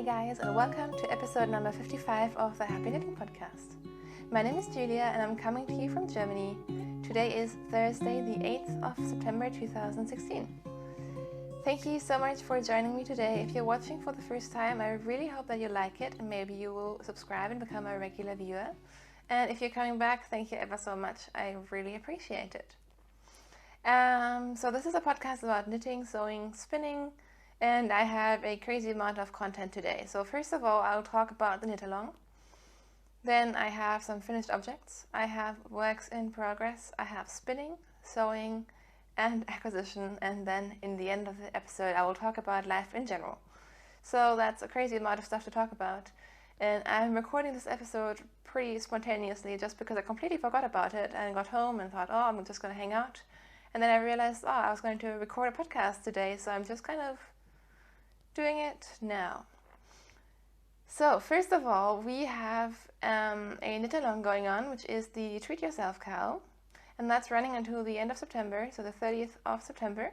Hey guys, and welcome to episode number 55 of the Happy Knitting Podcast. My name is Julia and I'm coming to you from Germany. Today is Thursday, the 8th of September 2016. Thank you so much for joining me today. If you're watching for the first time, I really hope that you like it and maybe you will subscribe and become a regular viewer. And if you're coming back, thank you ever so much. I really appreciate it. So this is a podcast about knitting, sewing, spinning, and I have a crazy amount of content today. So first of all, I'll talk about the Knitalong. Then I have some finished objects. I have works in progress. I have spinning, sewing, and acquisition. And then in the end of the episode, I will talk about life in general. So that's a crazy amount of stuff to talk about. And I'm recording this episode pretty spontaneously just because I completely forgot about it and got home and thought, oh, I'm just going to hang out. And then I realized, I was going to record a podcast today, so I'm just kind of doing it now. So first of all, we have a knit-along going on, which is the Treat Yourself Cow, and that's running until the end of September, so the 30th of September.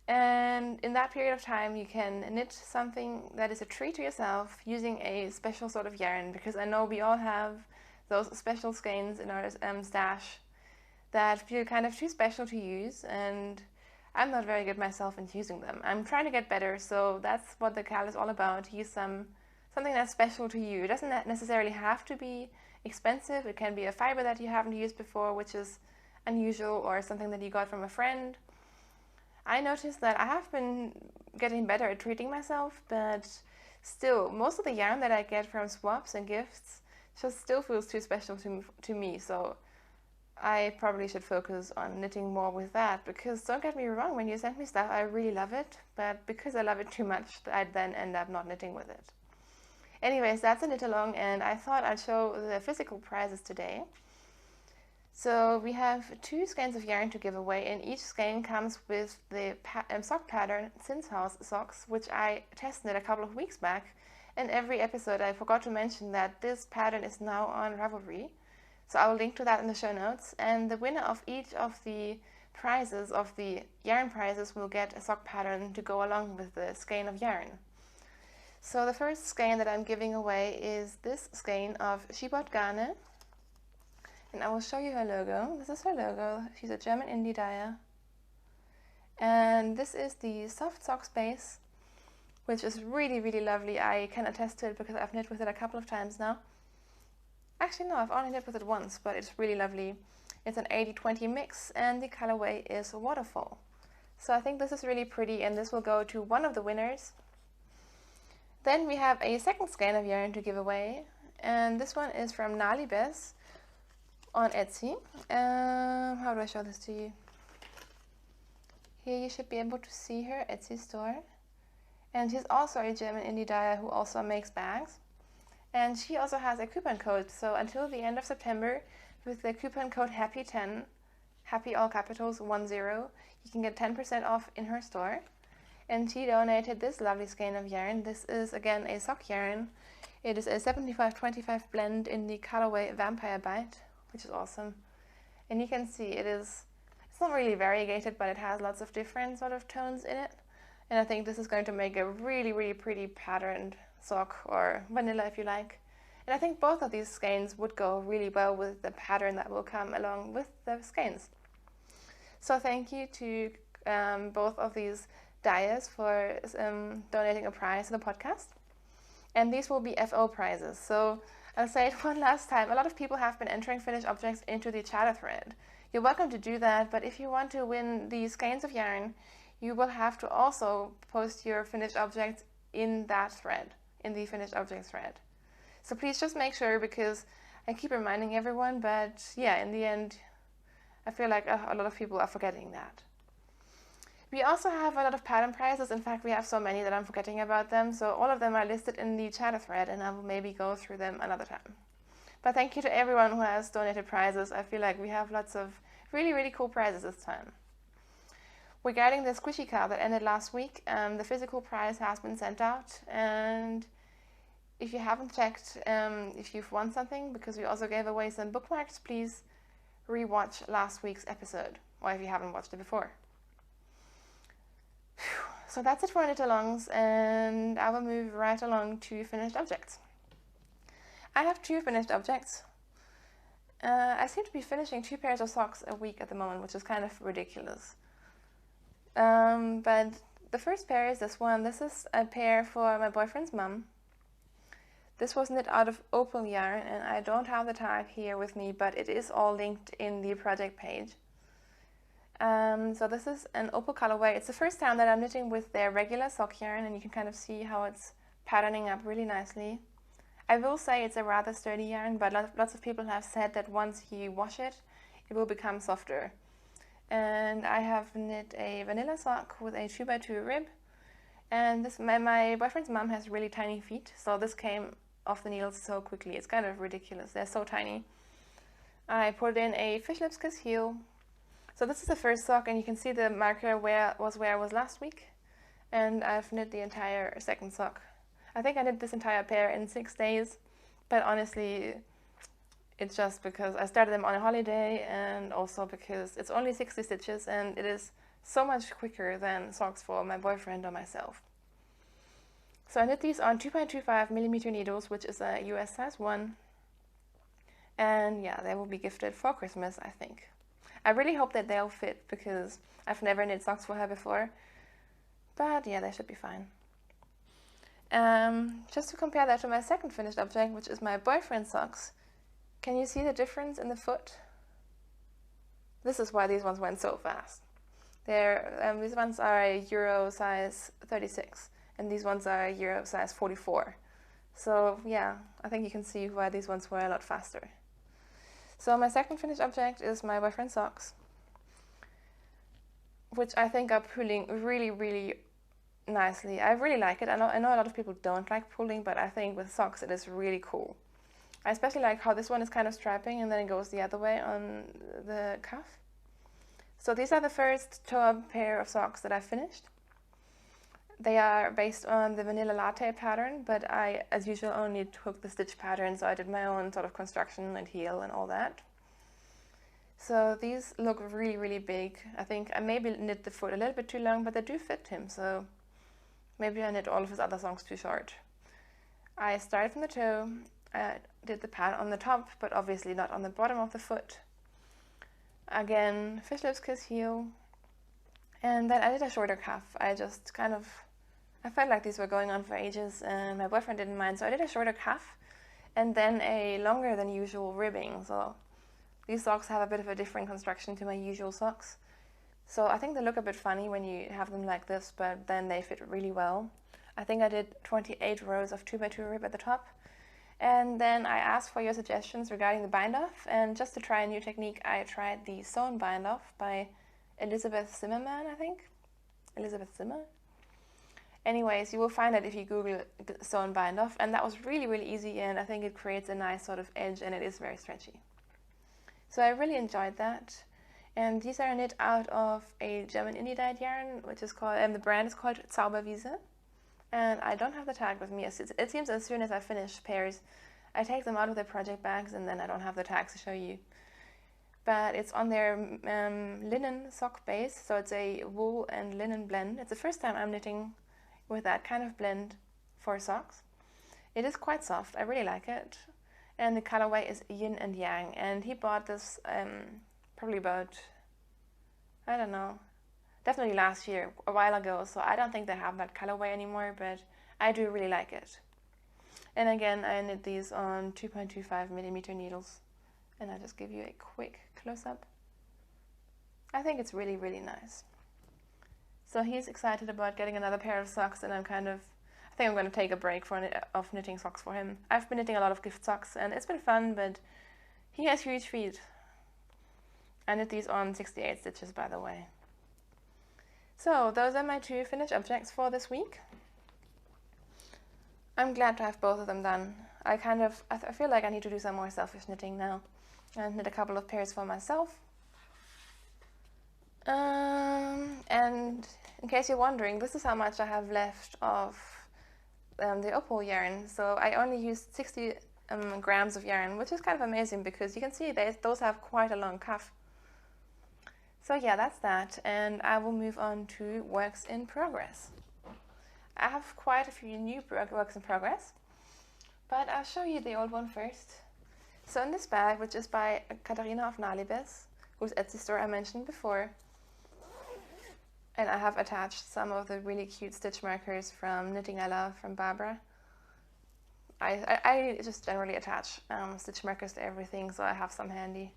And in that period of time, you can knit something that is a treat to yourself using a special sort of yarn, because I know we all have those special skeins in our stash that feel kind of too special to use, and I'm not very good myself in using them. I'm trying to get better, so that's what the CAL is all about. Use something that's special to you. It doesn't necessarily have to be expensive. It can be a fiber that you haven't used before, which is unusual, or something that you got from a friend. I noticed that I have been getting better at treating myself, but still, most of the yarn that I get from swaps and gifts just still feels too special to me, so I probably should focus on knitting more with that, because don't get me wrong, when you send me stuff, I really love it, but because I love it too much, I then end up not knitting with it. Anyways, that's a knit-along, and I thought I'd show the physical prizes today. So we have 2 skeins of yarn to give away, and each skein comes with the sock pattern Sin's House socks, which I test knit a couple of weeks back. And every episode I forgot to mention that this pattern is now on Ravelry. So I will link to that in the show notes, and the winner of each of the prizes, of the yarn prizes, will get a sock pattern to go along with the skein of yarn. So the first skein that I'm giving away is this skein of She Bought Garne, and I will show you her logo. This is her logo. She's a German indie dyer, and this is the soft socks base, which is really, really lovely. I can attest to it because I've knit with it a couple of times now. Actually, no, I've only knit with it once, but it's really lovely. It's an 80-20 mix, and the colorway is Waterfall. So I think this is really pretty, and this will go to one of the winners. Then we have a second skein of yarn to give away, and this one is from Nalibes on Etsy. How do I show this to you? Here you should be able to see her Etsy store. And she's also a German indie dyer who also makes bags. And she also has a coupon code, so until the end of September, with the coupon code HAPPY10, happy all capitals 10, you can get 10% off in her store. And she donated this lovely skein of yarn. This is again a sock yarn. It is a 75-25 blend in the colorway Vampire Bite, which is awesome. And you can see it's not really variegated, but it has lots of different sort of tones in it. And I think this is going to make a really, really pretty patterned sock, or vanilla if you like. And I think both of these skeins would go really well with the pattern that will come along with the skeins. So thank you to both of these dyers for donating a prize to the podcast. And these will be FO prizes. So I'll say it one last time. A lot of people have been entering finished objects into the chatter thread. You're welcome to do that, but if you want to win these skeins of yarn, you will have to also post your finished objects in that thread, in the finished objects thread. So please just make sure, because I keep reminding everyone, but yeah, in the end, I feel like a lot of people are forgetting that. We also have a lot of pattern prizes. In fact, we have so many that I'm forgetting about them, so all of them are listed in the chatter thread, and I will maybe go through them another time. But thank you to everyone who has donated prizes. I feel like we have lots of really, really cool prizes this time. Regarding the squishy cow that ended last week, the physical prize has been sent out, and if you haven't checked if you've won something, because we also gave away some bookmarks, please rewatch last week's episode, or if you haven't watched it before. So that's it for Knitalongs, and I will move right along to finished objects. I have 2 finished objects. I seem to be finishing 2 pairs of socks a week at the moment, which is kind of ridiculous. But the first pair is this one. This is a pair for my boyfriend's mum. This was knit out of opal yarn, and I don't have the tag here with me, but it is all linked in the project page. So this is an opal colorway. It's the first time that I'm knitting with their regular sock yarn, and you can kind of see how it's patterning up really nicely. I will say it's a rather sturdy yarn, but lots of people have said that once you wash it, it will become softer. And I have knit a vanilla sock with a 2x2 rib, and my boyfriend's mom has really tiny feet, so this came off the needles so quickly. It's kind of ridiculous. They're so tiny. I put in a fish lips kiss heel. So this is the first sock, and you can see the marker where I was last week, and I've knit the entire second sock. I think I knit this entire pair in 6 days, but honestly, it's just because I started them on a holiday, and also because it's only 60 stitches, and it is so much quicker than socks for my boyfriend or myself. So I knit these on 2.25mm needles, which is a US size 1, and yeah, they will be gifted for Christmas, I think. I really hope that they'll fit, because I've never knit socks for her before, but yeah, they should be fine. Just to compare that to my second finished object, which is my boyfriend's socks, can you see the difference in the foot? This is why these ones went so fast. These ones are a Euro size 36, and these ones are a Euro size 44. So yeah, I think you can see why these ones were a lot faster. So my second finished object is my boyfriend's socks, which I think are pulling really, really nicely. I really like it. I know a lot of people don't like pulling, but I think with socks it is really cool. I especially like how this one is kind of strapping and then it goes the other way on the cuff. So these are the first toe-up pair of socks that I finished. They are based on the vanilla latte pattern, but I, as usual, only took the stitch pattern, so I did my own sort of construction and heel and all that. So these look really, really big. I think I maybe knit the foot a little bit too long, but they do fit him, so maybe I knit all of his other socks too short. I started from the toe, I did the pattern on the top, but obviously not on the bottom of the foot. Again, fish lips kiss heel, and then I did a shorter cuff. I felt like these were going on for ages, and my boyfriend didn't mind, so I did a shorter cuff, and then a longer than usual ribbing. So these socks have a bit of a different construction to my usual socks. So I think they look a bit funny when you have them like this, but then they fit really well. I think I did 28 rows of 2x2 rib at the top. And then I asked for your suggestions regarding the bind-off, and just to try a new technique, I tried the sewn bind-off by Elizabeth Zimmerman, I think. Elizabeth Zimmer? Anyways, you will find it if you Google sewn bind-off, and that was really, really easy, and I think it creates a nice sort of edge, and it is very stretchy. So I really enjoyed that. And these are knit out of a German indie dyed yarn, which is called, the brand is called Zauberwiese. And I don't have the tag with me. It seems as soon as I finish pairs, I take them out of their project bags, and then I don't have the tags to show you. But it's on their linen sock base, so it's a wool and linen blend. It's the first time I'm knitting with that kind of blend for socks. It is quite soft. I really like it. And the colorway is yin and yang. And he bought this probably about, I don't know, definitely last year, a while ago. So I don't think they have that colorway anymore, but I do really like it. And again, I knit these on 2.25mm needles. And I'll just give you a quick close-up. I think it's really, really nice. So he's excited about getting another pair of socks, and I think I'm going to take a break of knitting socks for him. I've been knitting a lot of gift socks, and it's been fun, but he has huge feet. I knit these on 68 stitches, by the way. So those are my 2 finished objects for this week. I'm glad to have both of them done. I feel like I need to do some more selfish knitting now, and knit a couple of pairs for myself. And in case you're wondering, this is how much I have left of the opal yarn. So I only used 60 grams of yarn, which is kind of amazing because you can see those have quite a long cuff. So yeah, that's that, and I will move on to works in progress. I have quite a few new works in progress, but I'll show you the old one first. So in this bag, which is by Katharina of Nalibes, whose Etsy store I mentioned before, and I have attached some of the really cute stitch markers from Knitting I Love from Barbara. I just generally attach stitch markers to everything, so I have some handy.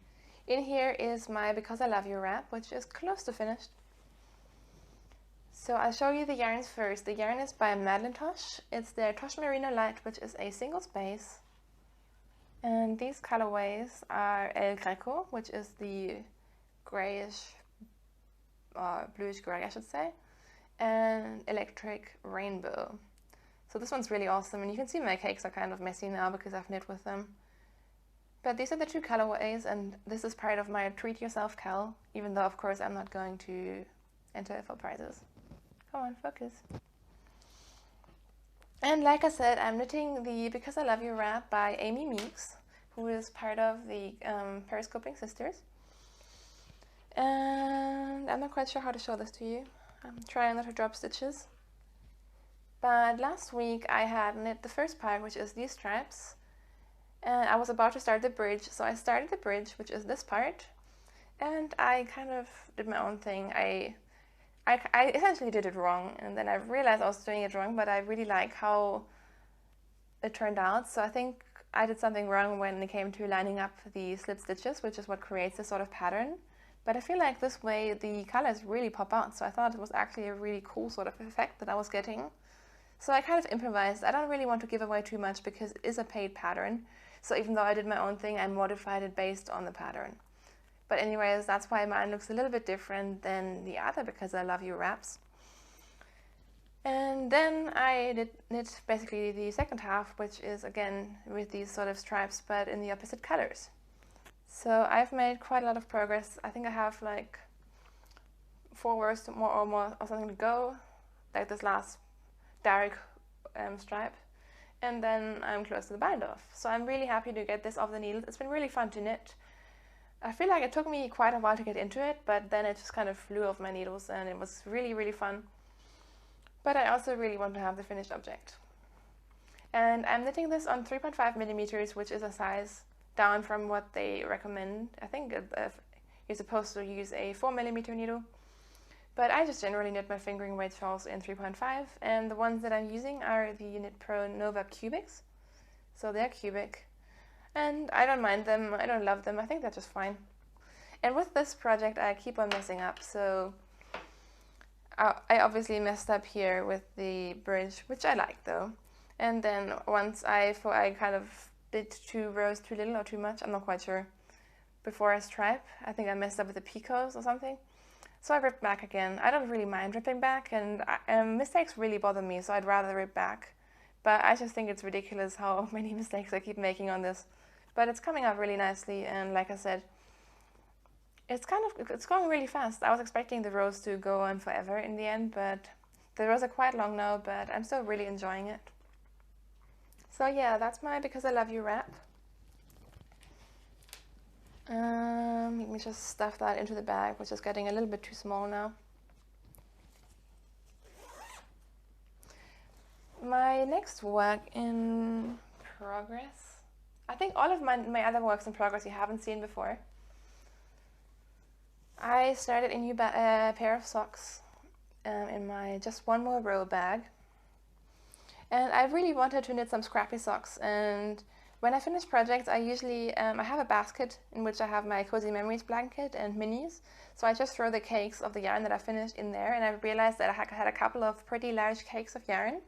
In here is my Because I Love You wrap, which is close to finished. So I'll show you the yarns first. The yarn is by Madeline Tosh. It's their Tosh Merino Light, which is a single space. And these colorways are El Greco, which is the grayish, bluish gray, I should say, and Electric Rainbow. So this one's really awesome, and you can see my cakes are kind of messy now because I've knit with them. But these are the two colorways, and this is part of my Treat Yourself cal, even though of course I'm not going to enter for prizes. Come on, focus. And like I said, I'm knitting the Because I Love You wrap by Amy Meeks, who is part of the Periscoping Sisters. And I'm not quite sure how to show this to you. I'm trying not to drop stitches. But last week I had knit the first part, which is these stripes, and I was about to start the bridge, so I started the bridge, which is this part, and I kind of did my own thing. I essentially did it wrong, and then I realized I was doing it wrong, but I really like how it turned out. So I think I did something wrong when it came to lining up the slip stitches, which is what creates this sort of pattern. But I feel like this way the colors really pop out, so I thought it was actually a really cool sort of effect that I was getting. So I kind of improvised. I don't really want to give away too much because it is a paid pattern. So even though I did my own thing, I modified it based on the pattern. But anyways, that's why mine looks a little bit different than the other Because I Love You wraps. And then I knit basically the second half, which is again with these sort of stripes, but in the opposite colors. So I've made quite a lot of progress. I think I have like 4 rows or something to go, like this last dark stripe, and then I'm close to the bind off. So I'm really happy to get this off the needles. It's been really fun to knit. I feel like it took me quite a while to get into it, but then it just kind of flew off my needles and it was really, really fun. But I also really want to have the finished object. And I'm knitting this on 3.5 millimeters, which is a size down from what they recommend. I think you're supposed to use a 4 millimeter needle. But I just generally knit my fingering weight shawls in 3.5, and the ones that I'm using are the Knit Pro Nova Cubics. So they're cubic, and I don't mind them, I don't love them, I think they're just fine. And with this project I keep on messing up, so I obviously messed up here with the bridge, which I like though. And then once I kind of did 2 rows too little or too much, I'm not quite sure, before I stripe. I think I messed up with the picots or something. So I ripped back again. I don't really mind ripping back, and mistakes really bother me, so I'd rather rip back. But I just think it's ridiculous how many mistakes I keep making on this. But it's coming out really nicely, and like I said, it's going really fast. I was expecting the rows to go on forever in the end, but the rows are quite long now, but I'm still really enjoying it. So yeah, that's my Because I Love You wrap. Let me just stuff that into the bag, which is getting a little bit too small now. My next work in progress, I think all of my other works in progress you haven't seen before. I started a new pair of socks in my Just One More Row bag. And I really wanted to knit some scrappy socks, and when I finish projects, I usually, I have a basket in which I have my Cozy Memories blanket and minis. So I just throw the cakes of the yarn that I finished in there, and I realized that I had a couple of pretty large cakes of yarn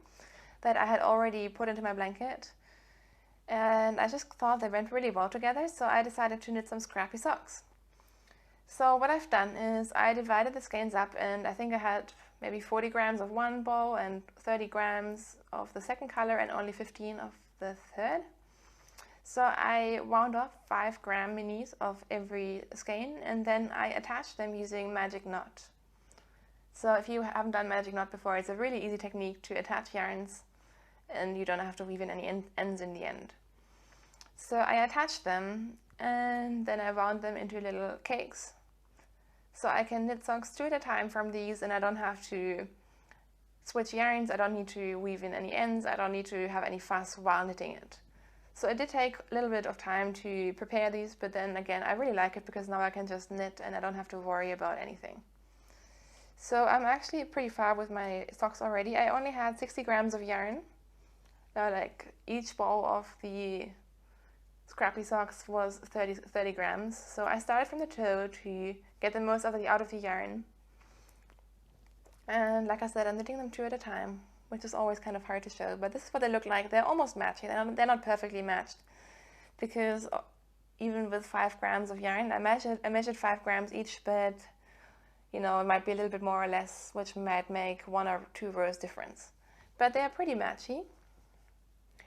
that I had already put into my blanket. And I just thought they went really well together, so I decided to knit some scrappy socks. So what I've done is I divided the skeins up, and I think I had maybe 40 grams of one ball and 30 grams of the second color and only 15 of the third. So I wound off 5 gram minis of every skein, and then I attached them using magic knot. So if you haven't done magic knot before, it's a really easy technique to attach yarns, and you don't have to weave in any ends in the end. So I attached them, and then I wound them into little cakes. So I can knit socks 2 at a time from these, and I don't have to switch yarns, I don't need to weave in any ends, I don't need to have any fuss while knitting it. So it did take a little bit of time to prepare these, but then again, I really like it because now I can just knit and I don't have to worry about anything. So I'm actually pretty far with my socks already. I only had 60 grams of yarn. Like each ball of the scrappy socks was 30 grams. So I started from the toe to get the most of it out of the yarn. And like I said, I'm knitting them two at a time, which is always kind of hard to show, but this is what they look like. They're almost matching. They're not perfectly matched because even with 5 grams of yarn, I measured 5 grams each, but you know, it might be a little bit more or less, which might make 1 or 2 rows difference. But they are pretty matchy.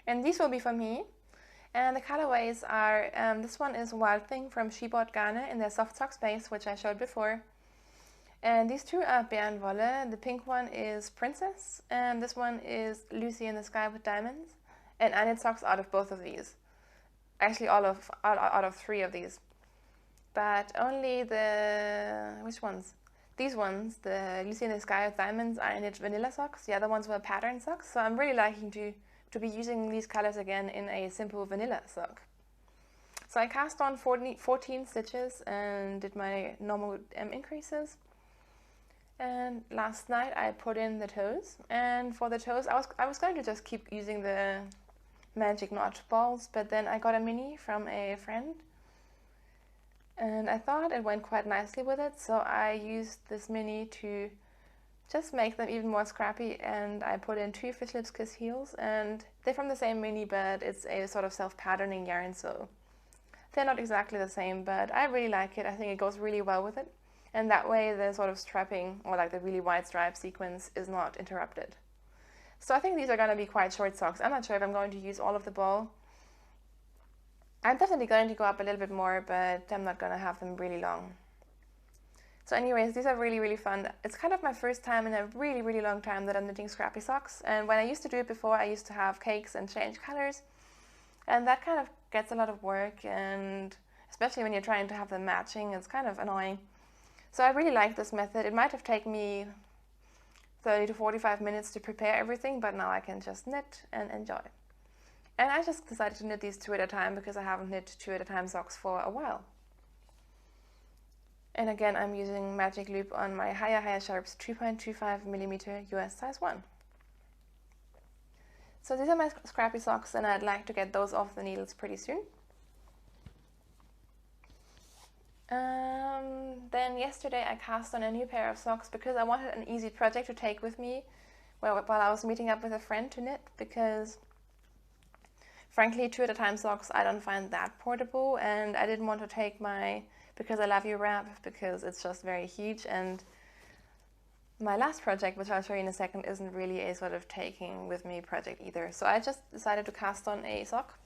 And these will be for me. And the colorways are, this one is Wild Thing from She Bought Garner in their soft sock space, which I showed before. And these two are Bärenwolle. The pink one is Princess, and this one is Lucy in the Sky with Diamonds. And I knit socks out of both of these. Actually, out of 3 of these. But only which ones? These ones, the Lucy in the Sky with Diamonds, are knit vanilla socks. The other ones were pattern socks. So I'm really liking to be using these colors again in a simple vanilla sock. So I cast on 14 stitches and did my normal increases. And last night I put in the toes, and for the toes I was going to just keep using the magic knot balls, but then I got a mini from a friend and I thought it went quite nicely with it, so I used this mini to just make them even more scrappy, and I put in 2 Fish Lips Kiss heels, and they're from the same mini, but it's a sort of self-patterning yarn, so they're not exactly the same, but I really like it. I think it goes really well with it. And that way the sort of strapping, or like the really wide stripe sequence, is not interrupted. So I think these are going to be quite short socks. I'm not sure if I'm going to use all of the ball. I'm definitely going to go up a little bit more, but I'm not going to have them really long. So anyways, these are really, really fun. It's kind of my first time in a really, really long time that I'm knitting scrappy socks. And when I used to do it before, I used to have cakes and change colors. And that kind of gets a lot of work, and especially when you're trying to have them matching, it's kind of annoying. So I really like this method. It might have taken me 30 to 45 minutes to prepare everything, but now I can just knit and enjoy. And I just decided to knit these 2 at a time because I haven't knit 2 at a time socks for a while. And again, I'm using Magic Loop on my Higher Sharps 2.25mm US size 1. So these are my scrappy socks, and I'd like to get those off the needles pretty soon. Then yesterday I cast on a new pair of socks because I wanted an easy project to take with me while I was meeting up with a friend to knit, because frankly 2 at a time socks I don't find that portable, and I didn't want to take my Because I Love You wrap because it's just very huge, and my last project, which I'll show you in a second, isn't really a sort of taking with me project either. So I just decided to cast on a sock.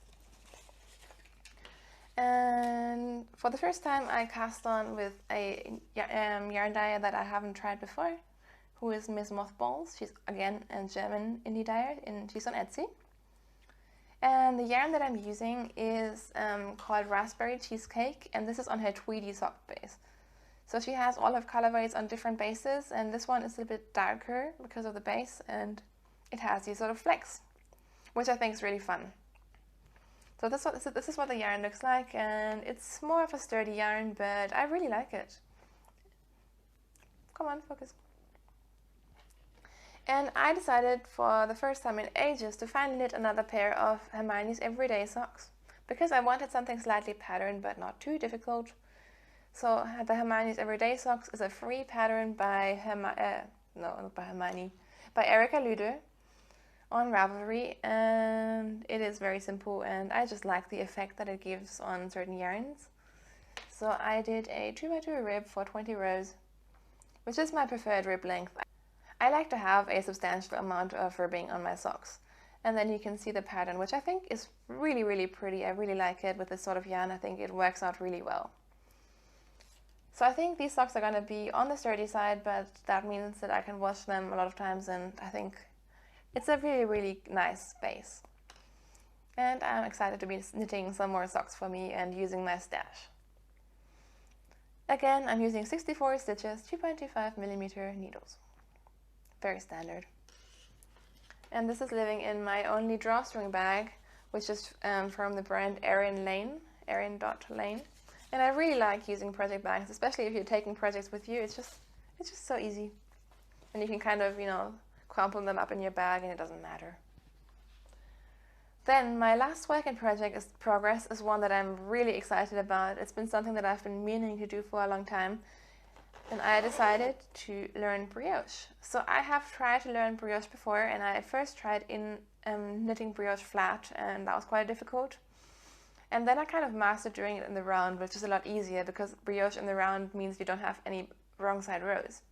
And for the first time I cast on with a yarn dyer that I haven't tried before, who is Miss Mothballs. She's again a German indie dyer, and she's on Etsy. And the yarn that I'm using is called Raspberry Cheesecake, and this is on her Tweedy sock base. So she has all of colorways on different bases, and this one is a bit darker because of the base, and it has these sort of flecks, which I think is really fun. So this is what the yarn looks like, and it's more of a sturdy yarn, but I really like it. Come on, focus. And I decided for the first time in ages to finally knit another pair of Hermione's Everyday socks, because I wanted something slightly patterned but not too difficult. So the Hermione's Everyday socks is a free pattern by by Erica Luder on Ravelry, and it is very simple, and I just like the effect that it gives on certain yarns. So I did a 2x2 rib for 20 rows, which is my preferred rib length. I like to have a substantial amount of ribbing on my socks, and then you can see the pattern, which I think is really, really pretty. I really like it with this sort of yarn. I think it works out really well. So I think these socks are going to be on the sturdy side, but that means that I can wash them a lot of times, and I think it's a really, really nice base. And I'm excited to be knitting some more socks for me and using my stash. Again, I'm using 64 stitches, 2.25mm needles. Very standard. And this is living in my only drawstring bag, which is from the brand Erin dot Lane. And I really like using project bags, especially if you're taking projects with you. It's just so easy. And you can kind of, crumple them up in your bag and it doesn't matter. Then my last work in progress is one that I'm really excited about. It's been something that I've been meaning to do for a long time. And I decided to learn brioche. So I have tried to learn brioche before, and I first tried in knitting brioche flat, and that was quite difficult. And then I kind of mastered doing it in the round, which is a lot easier because brioche in the round means you don't have any wrong side rows.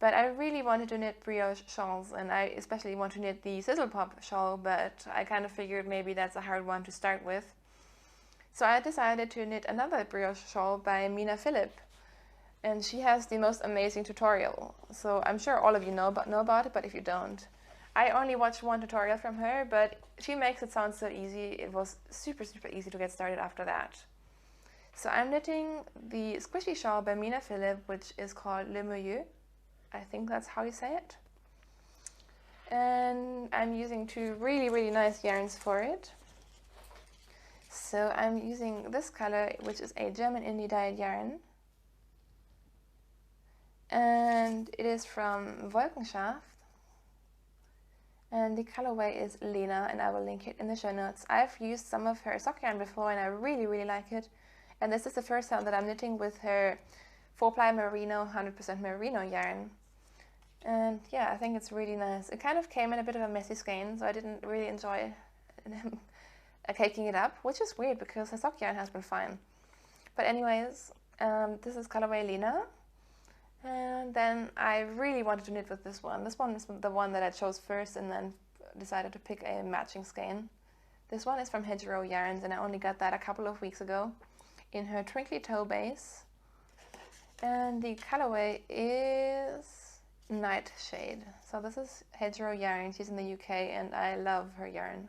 But I really wanted to knit brioche shawls, and I especially want to knit the Sizzle Pop shawl, but I kind of figured maybe that's a hard one to start with. So I decided to knit another brioche shawl by Mina Philipp. And she has the most amazing tutorial. So I'm sure all of you know about it, but if you don't, I only watched one tutorial from her, but she makes it sound so easy. It was super, super easy to get started after that. So I'm knitting the squishy shawl by Mina Philipp, which is called Le Milieu. I think that's how you say it. And I'm using two really, really nice yarns for it. So I'm using this color, which is a German indie dyed yarn. And it is from Wolkenschaft. And the colorway is Lena, and I will link it in the show notes. I've used some of her sock yarn before, and I really, really like it. And this is the first time that I'm knitting with her 4-ply merino, 100% merino yarn. And yeah, I think it's really nice. It kind of came in a bit of a messy skein, so I didn't really enjoy caking it up, which is weird because her sock yarn has been fine. But anyways, this is colorway Lena. And then I really wanted to knit with this one. This one is the one that I chose first and then decided to pick a matching skein. This one is from Hedgerow Yarns, and I only got that a couple of weeks ago in her Twinkly Toe base. And the colorway is Nightshade. So this is Hedgerow Yarn. She's in the UK and I love her yarn.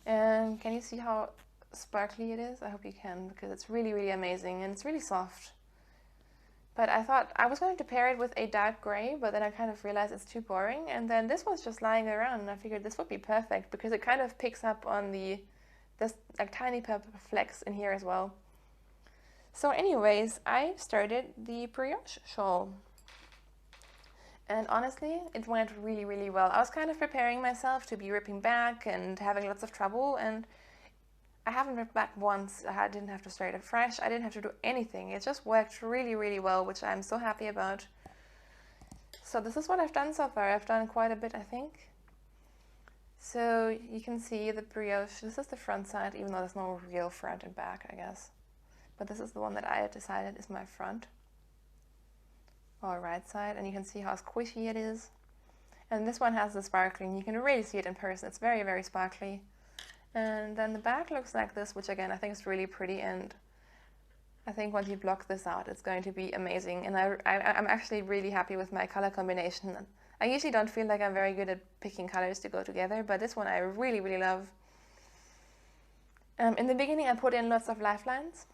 And can you see how sparkly it is? I hope you can, because it's really, really amazing and it's really soft. But I thought I was going to pair it with a dark grey, but then I kind of realized it's too boring. And then this was just lying around, and I figured this would be perfect because it kind of picks up on this like tiny purple flecks in here as well. So anyways, I started the brioche shawl. And honestly, it went really, really well. I was kind of preparing myself to be ripping back and having lots of trouble, and I haven't ripped back once. I didn't have to start it fresh. I didn't have to do anything. It just worked really, really well, which I'm so happy about. So this is what I've done so far. I've done quite a bit, I think. So you can see the brioche. This is the front side, even though there's no real front and back, I guess. But this is the one that I decided is my front or right side. And you can see how squishy it is. And this one has the sparkling. You can really see it in person. It's very, very sparkly. And then the back looks like this, which again I think is really pretty, and I think once you block this out it's going to be amazing. And I'm actually really happy with my color combination. I usually don't feel like I'm very good at picking colors to go together, but this one I really, really love. In the beginning I put in lots of lifelines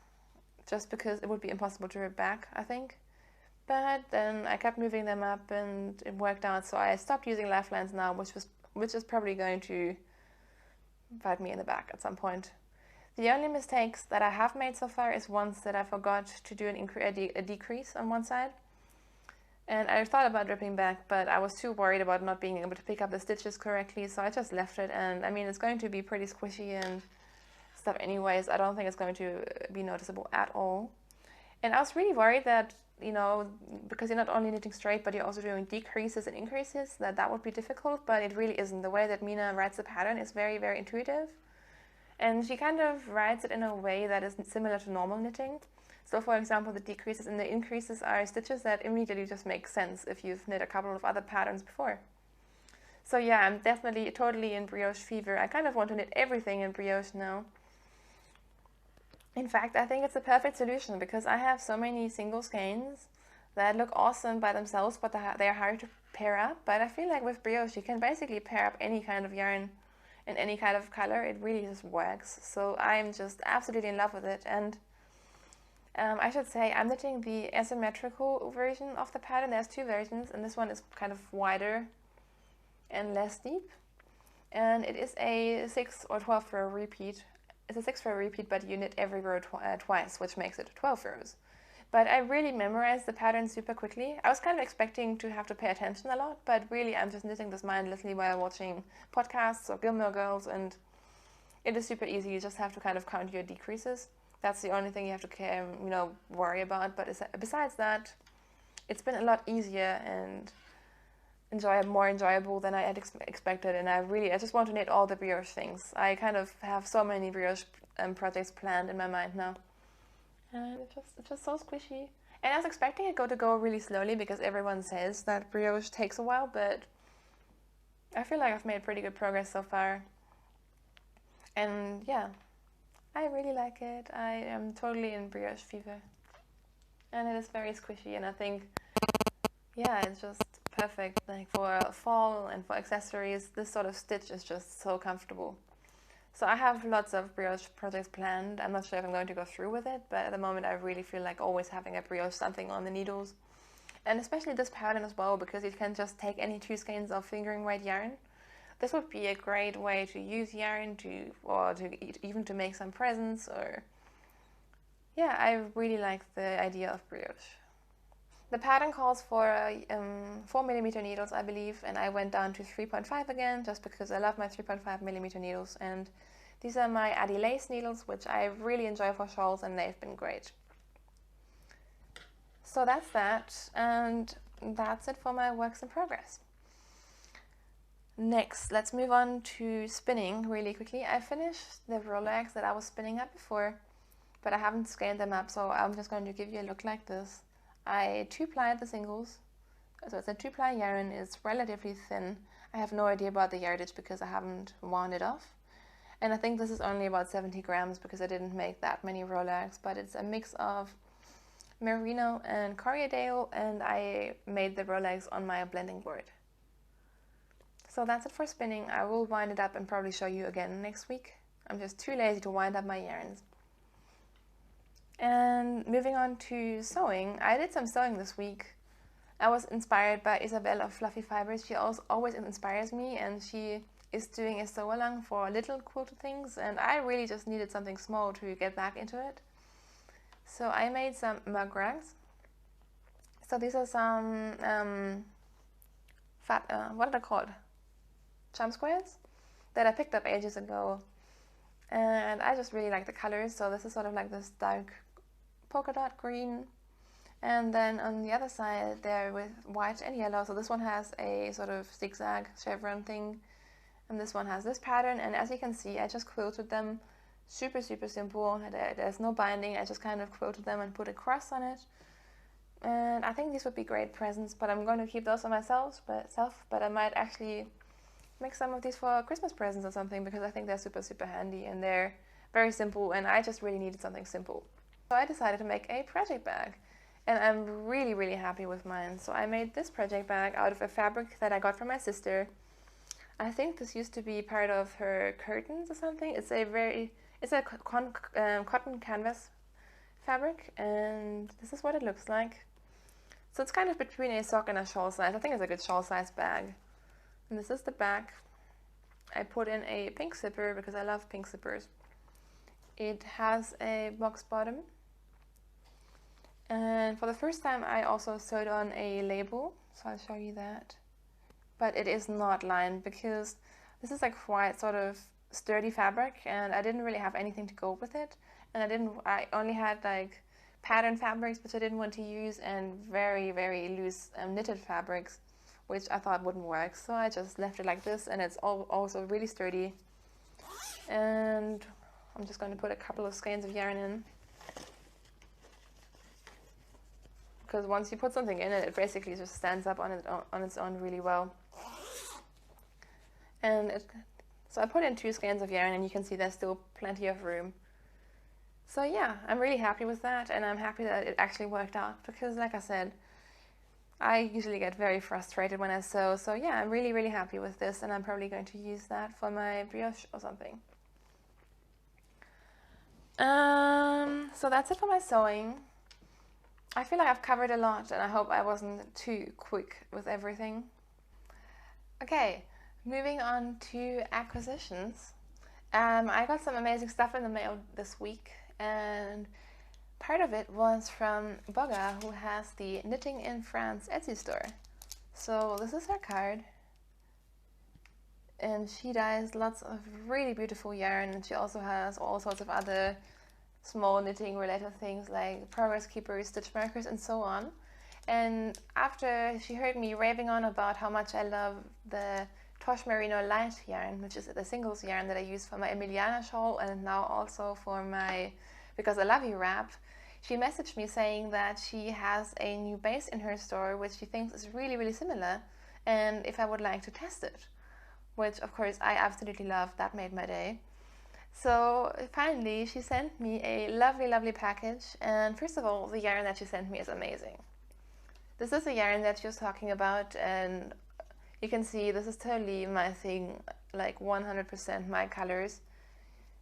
just because it would be impossible to rip back, I think. But then I kept moving them up and it worked out, so I stopped using lifelines now, which is probably going to bite me in the back at some point. The only mistakes that I have made so far is once that I forgot to do a decrease on one side. And I thought about ripping back, but I was too worried about not being able to pick up the stitches correctly, so I just left it. And I mean, it's going to be pretty squishy and stuff anyways. I don't think it's going to be noticeable at all. And I was really worried that, because you're not only knitting straight, but you're also doing decreases and increases, that would be difficult, but it really isn't. The way that Mina writes the pattern is very, very intuitive. And she kind of writes it in a way that is similar to normal knitting. So for example, the decreases and the increases are stitches that immediately just make sense if you've knit a couple of other patterns before. So yeah, I'm definitely totally in brioche fever. I kind of want to knit everything in brioche now. In fact, I think it's a perfect solution because I have so many single skeins that look awesome by themselves, but they're hard to pair up. But I feel like with brioche, you can basically pair up any kind of yarn in any kind of color. It really just works. So I'm just absolutely in love with it. And I should say I'm knitting the asymmetrical version of the pattern. There's two versions, and this one is kind of wider and less deep. And it is a 6 or 12 row repeat. It's a 6 row repeat, but you knit every row twice, which makes it 12 rows. But I really memorized the pattern super quickly. I was kind of expecting to have to pay attention a lot, but really I'm just knitting this mindlessly while watching podcasts or Gilmore Girls, and it is super easy. You just have to kind of count your decreases. That's the only thing you have to worry about. But besides that, it's been a lot easier and more enjoyable than I had expected. And I just want to knit all the brioche things. I kind of have so many brioche projects planned in my mind now. And it's just so squishy. And I was expecting it to go really slowly because everyone says that brioche takes a while, but I feel like I've made pretty good progress so far. And yeah, I really like it. I am totally in brioche fever. And it is very squishy, and I think, yeah, it's just perfect. Like for fall and for accessories, this sort of stitch is just so comfortable. So I have lots of brioche projects planned. I'm not sure if I'm going to go through with it, but at the moment I really feel like always having a brioche something on the needles. And especially this pattern as well, because you can just take any 2 skeins of fingering weight yarn. This would be a great way to use yarn even to make some presents, or yeah, I really like the idea of brioche. The pattern calls for 4mm needles, I believe, and I went down to 3.5 again, just because I love my 3.5mm needles, and these are my Addy Lace needles, which I really enjoy for shawls, and they've been great. So that's that, and that's it for my works in progress. Next, let's move on to spinning really quickly. I finished the rollers that I was spinning up before, but I haven't scaled them up, so I'm just going to give you a look like this. I 2-plied the singles, so it's a 2-ply yarn. It's relatively thin. I have no idea about the yardage because I haven't wound it off. And I think this is only about 70 grams because I didn't make that many rollers, but it's a mix of merino and Corriedale, and I made the rollers on my blending board. So that's it for spinning. I will wind it up and probably show you again next week. I'm just too lazy to wind up my yarns. And moving on to sewing, I did some sewing this week. I was inspired by Isabelle of Fluffy Fibers. She always inspires me, and she is doing a sew along for little quilted things, and I really just needed something small to get back into it. So I made some mug rags. So these are some what are they called? Charm squares that I picked up ages ago, and I just really like the colors. So this is sort of like this dark polka dot green, and then on the other side they're with white and yellow. So this one has a sort of zigzag chevron thing, and this one has this pattern. And as you can see, I just quilted them super simple. There's no binding. I just kind of quilted them and put a cross on it, and I think these would be great presents, but I'm going to keep those for myself, but I might actually make some of these for Christmas presents or something, because I think they're super handy, and they're very simple, and I just really needed something simple. So I decided to make a project bag, and I'm really happy with mine. So I made this project bag out of a fabric that I got from my sister. I think this used to be part of her curtains or something. It's a cotton canvas fabric, and this is what it looks like. So it's kind of between a sock and a shawl size. I think it's a good shawl size bag. And this is the back. I put in a pink zipper because I love pink zippers. It has a box bottom. And for the first time I also sewed on a label, so I'll show you that. But it is not lined because this is like quite sort of sturdy fabric, and I didn't really have anything to go with it. And I only had like pattern fabrics, which I didn't want to use, and very loose knitted fabrics, which I thought wouldn't work. So I just left it like this, and it's also really sturdy. And I'm just going to put a couple of skeins of yarn in, because once you put something in it, it basically just stands up on its own really well. And so I put in 2 skeins of yarn, and you can see there's still plenty of room. So yeah, I'm really happy with that, and I'm happy that it actually worked out, because like I said, I usually get very frustrated when I sew. So yeah, I'm really happy with this, and I'm probably going to use that for my brioche or something. So that's it for my sewing. I feel like I've covered a lot, and I hope I wasn't too quick with everything. Okay, Moving on to acquisitions. I got some amazing stuff in the mail this week, and part of it was from Boga, who has the Knitting in France Etsy store. So this is her card, and she dyes lots of really beautiful yarn, and she also has all sorts of other small knitting related things like progress keepers, stitch markers, and so on. And after she heard me raving on about how much I love the Tosh Merino Light yarn, which is the singles yarn that I use for my Emiliana shawl and now also for my Because I Love You wrap, she messaged me saying that she has a new base in her store which she thinks is really, really similar, and if I would like to test it, which of course I absolutely love. That made my day. So finally she sent me a lovely, lovely package, and first of all, the yarn that she sent me is amazing. This is the yarn that she was talking about, and you can see this is totally my thing, like 100% my colors.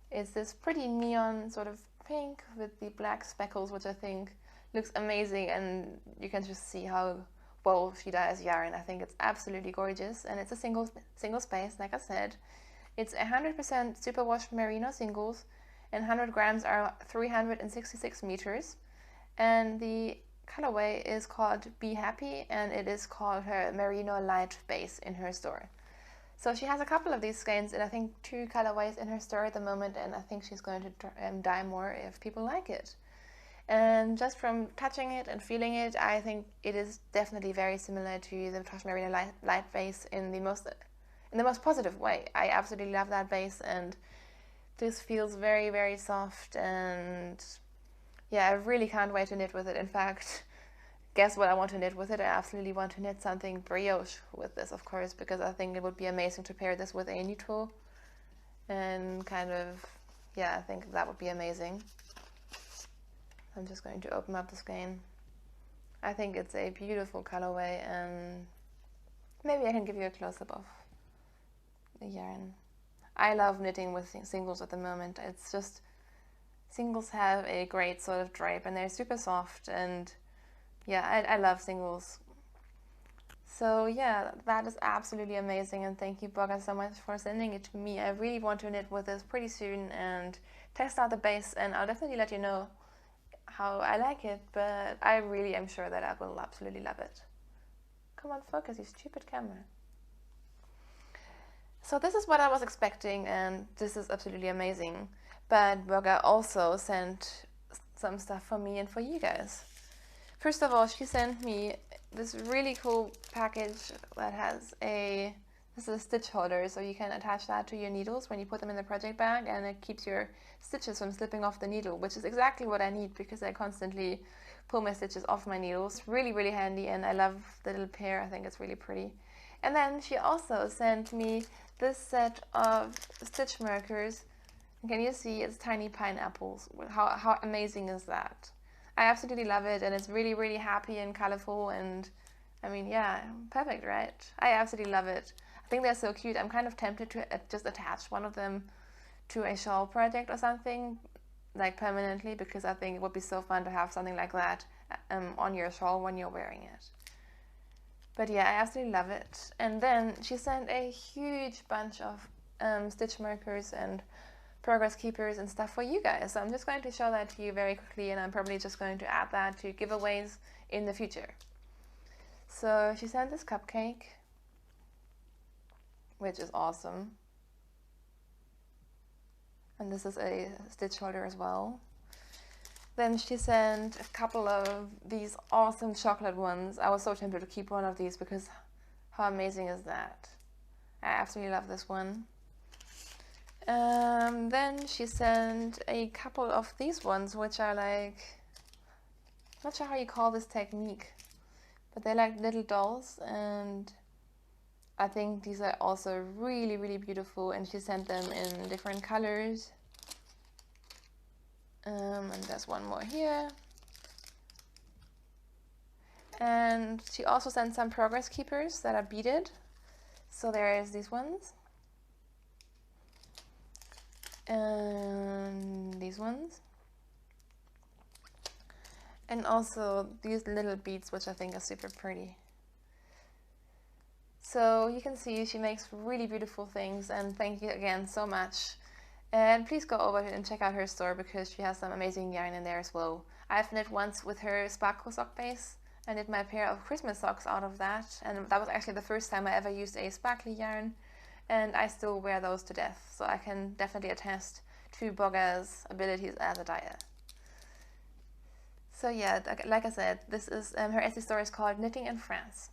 It's this pretty neon sort of pink with the black speckles, which I think looks amazing, and you can just see how well she dyes yarn. I think it's absolutely gorgeous, and it's a single space, like I said. It's 100% superwash merino singles, and 100 grams are 366 meters, and the colorway is called Be Happy, and it is called her Merino Light base in her store. So she has a couple of these skeins, and I think 2 colorways in her store at the moment, and I think she's going to dye more if people like it. And just from touching it and feeling it, I think it is definitely very similar to the Tosh Merino Light base in the most positive way. I absolutely love that base, and this feels very, very soft, and yeah, I really can't wait to knit with it. In fact, guess what I want to knit with it? I absolutely want to knit something brioche with this, of course, because I think it would be amazing to pair this with a neutral, and kind of, yeah, I think that would be amazing. I'm just going to open up the skein. I think it's a beautiful colorway, and maybe I can give you a close-up of the yarn. I love knitting with singles at the moment. It's just, singles have a great sort of drape, and they're super soft, and yeah, I love singles. So yeah, that is absolutely amazing, and thank you, Boga, so much for sending it to me. I really want to knit with this pretty soon and test out the base, and I'll definitely let you know how I like it, but I really am sure that I will absolutely love it. Come on, focus, you stupid camera. So this is what I was expecting, and this is absolutely amazing. But Boga also sent some stuff for me and for you guys. First of all, she sent me this really cool package that has this is a stitch holder, so you can attach that to your needles when you put them in the project bag, and it keeps your stitches from slipping off the needle, which is exactly what I need because I constantly pull my stitches off my needles. Really, really handy, and I love the little pair. I think it's really pretty. And then she also sent me this set of stitch markers. Can you see it's tiny pineapples? How amazing is that? I absolutely love it, and it's really, really happy and colorful, and I mean, yeah, perfect, right? I absolutely love it. I think they're so cute. I'm kind of tempted to just attach one of them to a shawl project or something, like permanently, because I think it would be so fun to have something like that on your shawl when you're wearing it. But yeah, I absolutely love it. And then she sent a huge bunch of stitch markers and progress keepers and stuff for you guys. So I'm just going to show that to you very quickly, and I'm probably just going to add that to giveaways in the future. So she sent this cupcake, which is awesome. And this is a stitch holder as well. Then she sent a couple of these awesome chocolate ones. I was so tempted to keep one of these because how amazing is that? I absolutely love this one. Then she sent a couple of these ones, which are like, not sure how you call this technique, but they're like little dolls, and I think these are also really, really beautiful, and she sent them in different colors. And there's one more here. And she also sent some progress keepers that are beaded. So there's these ones. And these ones. And also these little beads, which I think are super pretty. So you can see she makes really beautiful things, and thank you again so much. And please go over and check out her store because she has some amazing yarn in there as well. I've knit once with her sparkle sock base. I knit my pair of Christmas socks out of that, and that was actually the first time I ever used a sparkly yarn, and I still wear those to death, so I can definitely attest to Bogga's abilities as a dyer. So yeah, like I said, this is her Etsy store is called Knitting in France.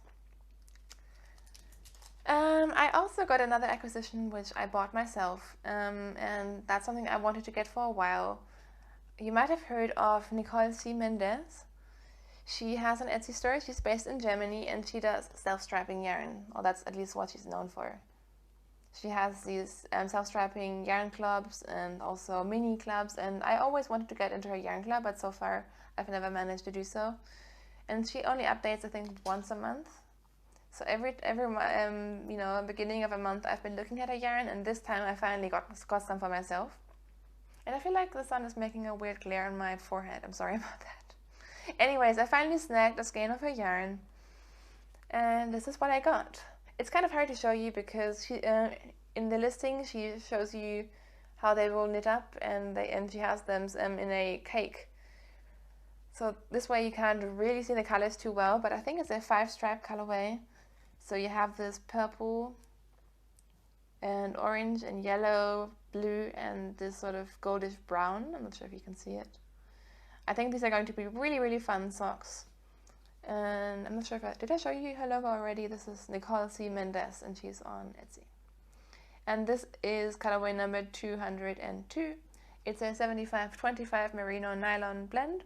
I also got another acquisition which I bought myself, and that's something I wanted to get for a while. You might have heard of Nicole C. Mendez. She has an Etsy store. She's based in Germany, and she does self-striping yarn, or that's at least what she's known for. She has these self-striping yarn clubs and also mini clubs, and I always wanted to get into her yarn club, but so far I've never managed to do so. And she only updates, I think, once a month. So every beginning of a month I've been looking at a yarn, and this time I finally got some for myself. And I feel like the sun is making a weird glare on my forehead. I'm sorry about that. Anyways, I finally snagged a skein of her yarn, and this is what I got. It's kind of hard to show you because she, in the listing she shows you how they will knit up, and she has them in a cake. So this way you can't really see the colors too well, but I think it's a 5-stripe colorway. So you have this purple and orange and yellow, blue, and this sort of goldish brown. I'm not sure if you can see it. I think these are going to be really, really fun socks. And I'm not sure if did I show you her logo already? This is Nicole C. Mendez, and she's on Etsy. And this is colorway number 202. It's a 75-25 merino nylon blend,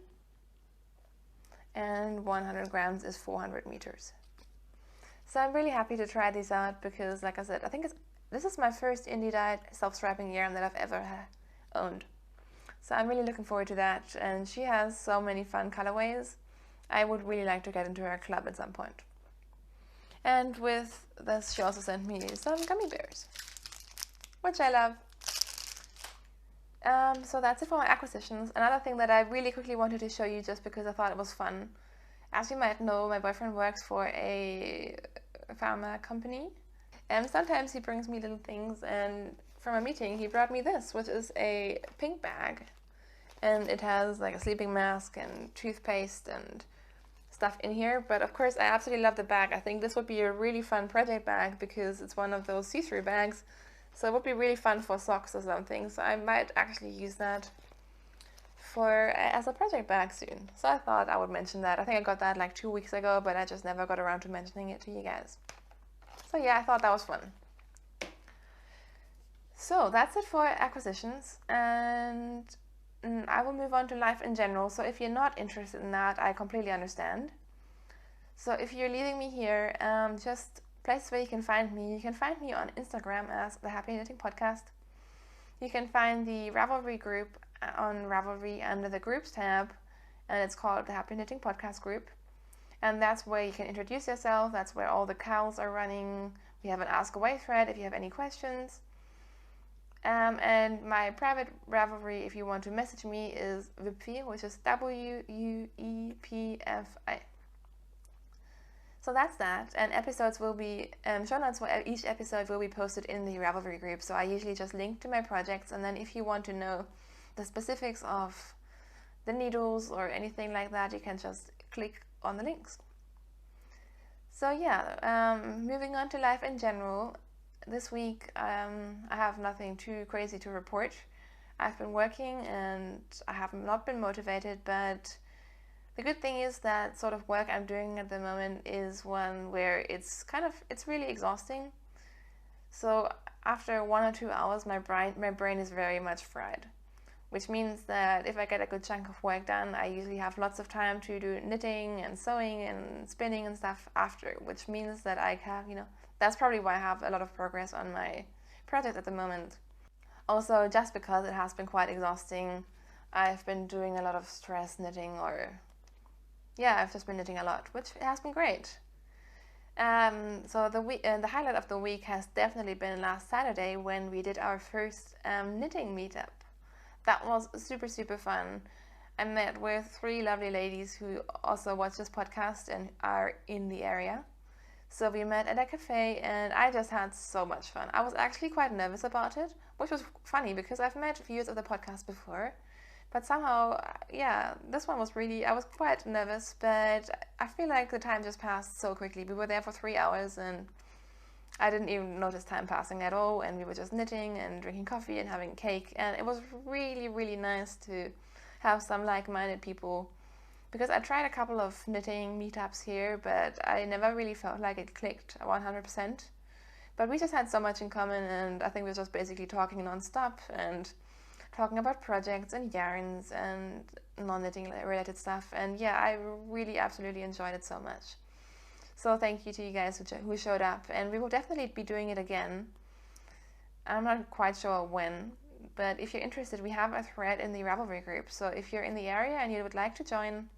and 100 grams is 400 meters. So I'm really happy to try these out because, like I said, I think this is my first indie dyed self-striping yarn that I've ever owned. So I'm really looking forward to that, and she has so many fun colorways. I would really like to get into her club at some point. And with this, she also sent me some gummy bears, which I love. So that's it for my acquisitions. Another thing that I really quickly wanted to show you just because I thought it was fun. As you might know, my boyfriend works for a pharma company, and sometimes he brings me little things, and from a meeting he brought me this, which is a pink bag, and it has like a sleeping mask and toothpaste and stuff in here. But of course I absolutely love the bag. I think this would be a really fun project bag because it's one of those see-through bags, so it would be really fun for socks or something. So I might actually use that as a project bag soon. So I thought I would mention that. I think I got that like 2 weeks ago, but I just never got around to mentioning it to you guys. So yeah, I thought that was fun. So that's it for acquisitions, and I will move on to life in general. So if you're not interested in that, I completely understand. So if you're leaving me here, just places where you can find me. You can find me on Instagram as The Happy Knitting Podcast. You can find the Ravelry group on Ravelry under the Groups tab, and it's called The Happy Knitting Podcast Group. And that's where you can introduce yourself. That's where all the cows are running. We have an Ask Away thread if you have any questions. And my private Ravelry, if you want to message me, is Wupfi, which is WUEPFI. So that's that, and episodes will be, show notes for each episode will be posted in the Ravelry group. So I usually just link to my projects, and then if you want to know the specifics of the needles or anything like that, you can just click on the links. So yeah, moving on to life in general. This week I have nothing too crazy to report. I've been working and I have not been motivated, but the good thing is that sort of work I'm doing at the moment is one where it's really exhausting. So after 1 or 2 hours, my brain is very much fried, which means that if I get a good chunk of work done, I usually have lots of time to do knitting and sewing and spinning and stuff after, which means that I have, that's probably why I have a lot of progress on my project at the moment. Also, just because it has been quite exhausting, I've been doing a lot of stress knitting, I've just been knitting a lot, which has been great. So the highlight of the week has definitely been last Saturday when we did our first knitting meetup. That was super, super fun. I met with 3 lovely ladies who also watch this podcast and are in the area. So we met at a cafe and I just had so much fun. I was actually quite nervous about it, which was funny because I've met viewers of the podcast before. But somehow, yeah, this one was really, I was quite nervous, but I feel like the time just passed so quickly. We were there for 3 hours and I didn't even notice time passing at all. And we were just knitting and drinking coffee and having cake. And it was really, really nice to have some like-minded people. Because I tried a couple of knitting meetups here, but I never really felt like it clicked 100%. But we just had so much in common, and I think we were just basically talking non-stop and talking about projects and yarns and non-knitting related stuff. And yeah, I really absolutely enjoyed it so much. So thank you to you guys who showed up, and we will definitely be doing it again. I'm not quite sure when, but if you're interested, we have a thread in the Ravelry group. So if you're in the area and you would like to join,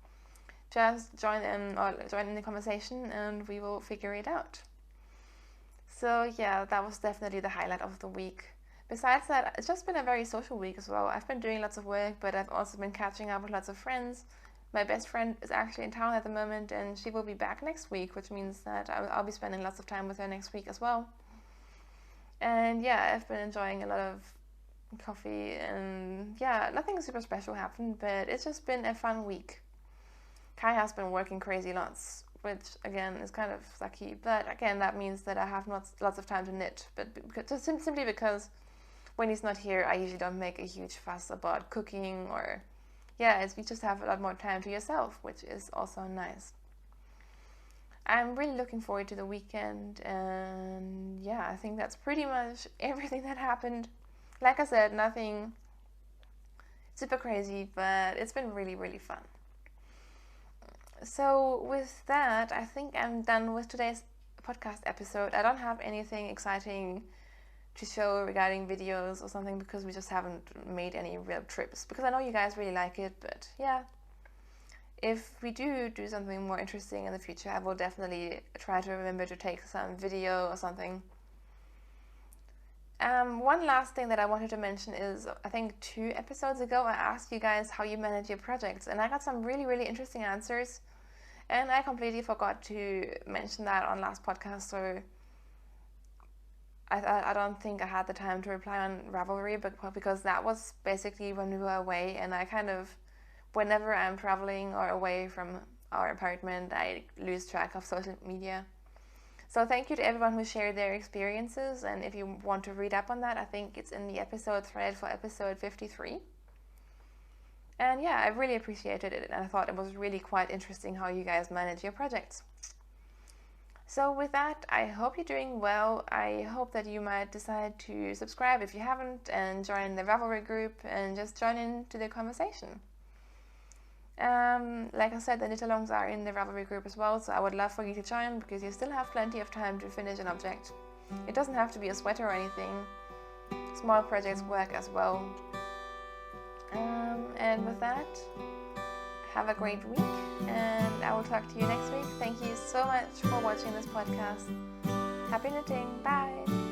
just join in the conversation and we will figure it out. So yeah, that was definitely the highlight of the week. Besides that, it's just been a very social week as well. I've been doing lots of work, but I've also been catching up with lots of friends. My best friend is actually in town at the moment, and she will be back next week, which means that I'll be spending lots of time with her next week as well. And yeah, I've been enjoying a lot of coffee, and yeah, nothing super special happened, but it's just been a fun week. Kai has been working crazy lots, which again is kind of sucky, but again that means that I have not lots of time to knit, but just simply because when he's not here, I usually don't make a huge fuss about cooking or, yeah, you just have a lot more time to yourself, which is also nice. I'm really looking forward to the weekend, and yeah, I think that's pretty much everything that happened. Like I said, nothing super crazy, but it's been really, really fun. So with that, I think I'm done with today's podcast episode. I don't have anything exciting to show regarding videos or something because we just haven't made any real trips, because I know you guys really like it. But yeah, if we do something more interesting in the future, I will definitely try to remember to take some video or something. One last thing that I wanted to mention is, I think 2 episodes ago I asked you guys how you manage your projects, and I got some really, really interesting answers, and I completely forgot to mention that on last podcast, so I don't think I had the time to reply on Ravelry, but because that was basically when we were away, and I kind of, whenever I'm traveling or away from our apartment, I lose track of social media. So thank you to everyone who shared their experiences, and if you want to read up on that, I think it's in the episode thread for episode 53. And yeah, I really appreciated it, and I thought it was really quite interesting how you guys manage your projects. So with that, I hope you're doing well. I hope that you might decide to subscribe if you haven't, and join the Ravelry group and just join into the conversation. Like I said, the Knitalongs are in the Ravelry group as well, so I would love for you to join, because you still have plenty of time to finish an object. It doesn't have to be a sweater or anything. Small projects work as well. And with that, have a great week, and I will talk to you next week. Thank you so much for watching this podcast. Happy knitting. Bye.